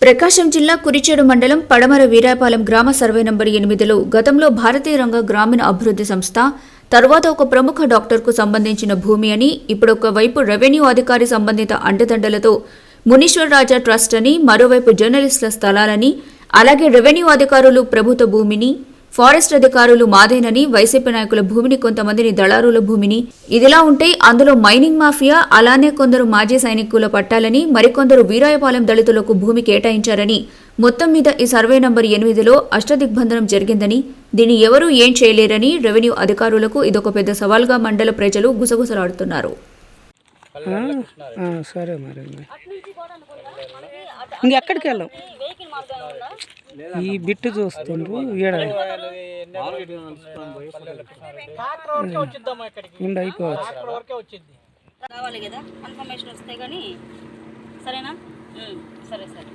ప్రకాశం జిల్లా కురిచేడు మండలం పడమర వీరాపాలెం గ్రామ సర్వే నంబర్ 8లో గతంలో భారతీయ రంగ గ్రామీణ అభివృద్ధి సంస్థ తర్వాత ఒక ప్రముఖ డాక్టర్కు సంబంధించిన భూమి అని ఇప్పుడు ఒకవైపు రెవెన్యూ అధికారి సంబంధిత అండదండలతో మునీశ్వర్ రాజా ట్రస్ట్ అని మరోవైపు జర్నలిస్టుల స్థలాలని అలాగే రెవెన్యూ అధికారులు ప్రభుత్వ భూమిని ఫారెస్ట్ అధికారులు మాదేనని వైసీపీ నాయకుల భూమిని కొంతమందిని దళారుల భూమిని ఇదిలా ఉంటే అందులో మైనింగ్ మాఫియా అలానే కొందరు మాజీ సైనికుల పట్టాలని మరికొందరు వీరాయపాలెం దళితులకు భూమి కేటాయించారని మొత్తం మీద ఈ సర్వే నంబర్ 8లో అష్టదిగ్బంధనం జరిగిందని దీన్ని ఎవరూ ఏం చేయలేరని రెవెన్యూ అధికారులకు ఇదొక పెద్ద సవాల్గా మండల ప్రజలు గుసగుసలాడుతున్నారు. ఇంకెక్కడికి వెళ్ళాం ఈ బిట్టు చూస్తుండ్రు అయిపోవచ్చు రావాలి కదా కన్ఫర్మేషన్ వస్తే కానీ సరేనా సరే సరే